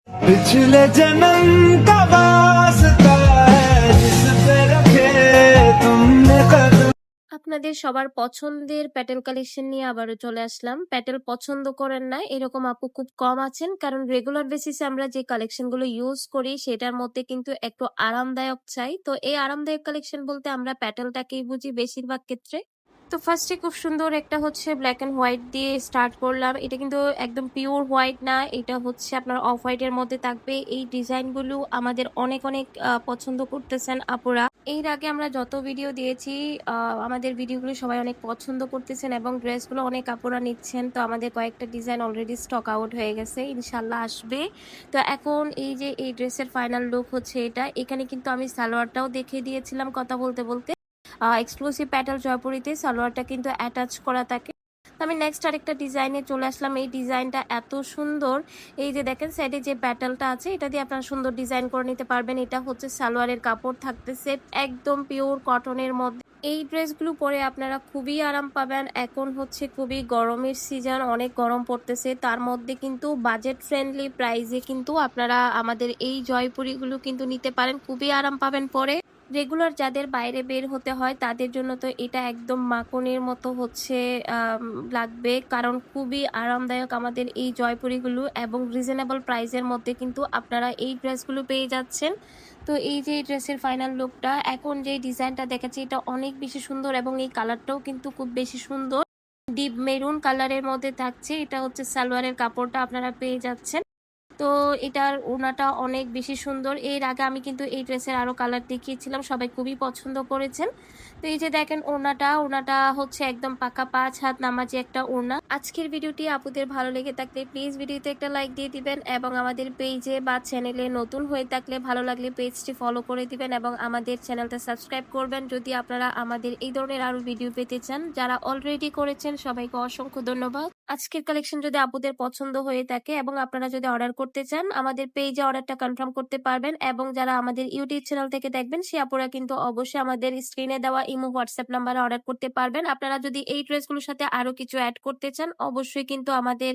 पिछले जन्म का वास्ता है जिस पे रखे तुमने कदम। আপনাদের সবার পছন্দের প্যাটেল কালেকশন নিয়ে আবারও চলে আসলাম। প্যাটেল পছন্দ করেন না এরকম আপু খুব কম আছেন, কারণ রেগুলার বেসিসে আমরা যে কালেকশনগুলো ইউজ করি সেটার মধ্যে কিন্তু একটু আরামদায়ক চাই। তো এই আরামদায়ক কালেকশন বলতে আমরা প্যাটেলটাকেই বুঝি বেশিরভাগ ক্ষেত্রে। তো ফার্স্টে খুব সুন্দর একটা হচ্ছে ব্ল্যাক এন্ড হোয়াইট দিয়ে স্টার্ট করলাম। এটা কিন্তু একদম পিওর হোয়াইট না, এটা হচ্ছে আপনার অফ হোয়াইটের মধ্যে থাকবে। এই ডিজাইনগুলো আমাদের অনেক অনেক পছন্দ করতেছেন আপুরা। এর আগে আমরা যত ভিডিও দিয়েছি আমাদের ভিডিওগুলো সবাই অনেক পছন্দ করতেছেন এবং ড্রেসগুলো অনেক আপুরা নিচ্ছেন। তো আমাদের কয়েকটা ডিজাইন অলরেডি স্টক আউট হয়ে গেছে, ইনশাল্লাহ আসবে। তো এখন এই যে এই ড্রেসের ফাইনাল লুক হচ্ছে এটা। এখানে কিন্তু আমি সালোয়ারটাও দেখিয়ে দিয়েছিলাম কথা বলতে বলতে। এক্সক্লুসিভ প্যাটেল জয়পুরিতে সালোয়ারটা কিন্তু অ্যাটাচ করা থাকে। আমি নেক্সট আরেকটা ডিজাইনে চলে আসলাম। এই ডিজাইনটা এত সুন্দর, এই যে দেখেন সাইডে যে প্যাটেলটা আছে এটা দিয়ে আপনারা সুন্দর ডিজাইন করে নিতে পারবেন। এটা হচ্ছে সালোয়ারের কাপড় থাকতেছে একদম পিওর কটনের মধ্যে। এই ড্রেসগুলো পরে আপনারা খুবই আরাম পাবেন। এখন হচ্ছে খুবই গরমের সিজন, অনেক গরম পড়তেছে, তার মধ্যে কিন্তু বাজেট ফ্রেন্ডলি প্রাইসে কিন্তু আপনারা আমাদের এই জয়পুরিগুলো কিন্তু নিতে পারেন, খুবই আরাম পাবেন পরে। রেগুলার যাদের বাইরে বের হতে হয় তাদের জন্য তো এটা একদম মাখনের মতো হচ্ছে লাগবে, কারণ খুবই আরামদায়ক আমাদের এই জয়পুরিগুলো এবং রিজনেবল প্রাইসের মধ্যে কিন্তু আপনারা এই ড্রেসগুলো পেয়ে যাচ্ছেন। তো এই যে ড্রেসের ফাইনাল লুকটা, এখন যে ডিজাইনটা দেখাচ্ছি এটা অনেক বেশি সুন্দর এবং এই কালারটাও কিন্তু খুব বেশি সুন্দর। ডিপ মেরুন কালারের মধ্যে থাকছে, এটা হচ্ছে সালোয়ারের কাপড়টা আপনারা পেয়ে যাচ্ছেন। তো এটার ওড়নাটা অনেক বেশি সুন্দর। এর আগে আমি কিন্তু এই ড্রেসের আরো কালার দেখিয়েছিলাম, সবাই খুবই পছন্দ করেছেন। তো এই যে দেখেন ওড়নাটা হচ্ছে একদম পাকা 5 হাত নামাজি একটা ওড়না। আজকের ভিডিওটি আপুদের ভালো লেগে থাকলে প্লিজ ভিডিওতে একটা লাইক দিয়ে দিবেন এবং আমাদের পেজে বা চ্যানেলে নতুন হয়ে থাকলে ভালো লাগলে পেজটি ফলো করে দিবেন এবং আমাদের চ্যানেলটা সাবস্ক্রাইব করবেন যদি আপনারা আমাদের এই ধরনের আরো ভিডিও পেতে চান। যারা অলরেডি করেছেন সবাইকে অসংখ্য ধন্যবাদ। আজকের কালেকশন যদি আপুদের পছন্দ হয়ে থাকে এবং আপনারা যদি অর্ডার করতে চান আমাদের পেজে অর্ডারটা কনফার্ম করতে পারবেন, এবং যারা আমাদের ইউটিউব চ্যানেল থেকে দেখবেন সে আপুরা কিন্তু অবশ্যই আমাদের স্ক্রিনে দেওয়া ইমো হোয়াটসঅ্যাপ নাম্বারে অর্ডার করতে পারবেন। আপনারা যদি এই ড্রেসগুলোর সাথে আরো কিছু অ্যাড করতে চান অবশ্যই কিন্তু আমাদের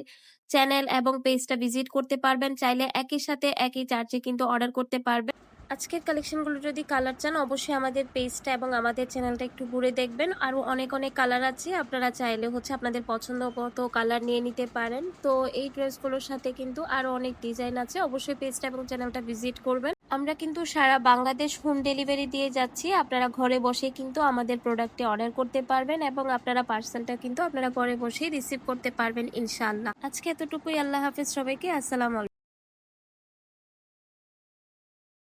চ্যানেল এবং পেজটা ভিজিট করতে পারবেন, চাইলে একই সাথে একই চার্জে কিন্তু অর্ডার করতে পারবেন। আজকের কালেকশনগুলো যদি কালার চান অবশ্যই আমাদের পেজটা এবং আমাদের চ্যানেলটা একটু ঘুরে দেখবেন, আরো অনেক অনেক কালার আছে, আপনারা চাইলে হচ্ছে আপনাদের পছন্দ মতো কালার নিয়ে নিতে পারেন। তো এই ড্রেসগুলোর সাথে কিন্তু আরো অনেক ডিজাইন আছে, অবশ্যই পেজটা এবং চ্যানেলটা ভিজিট করবেন। আমরা কিন্তু সারা বাংলাদেশ হোম ডেলিভারি দিয়ে যাচ্ছি, আপনারা ঘরে বসে কিন্তু আমাদের প্রোডাক্টে অর্ডার করতে পারবেন এবং আপনারা পার্সেলটা কিন্তু আপনারা ঘরে বসেই রিসিভ করতে পারবেন ইনশাআল্লাহ। আজকে এতটুকুই, আল্লাহ হাফেজ সবাইকে, আসসালামু আলাইকুম।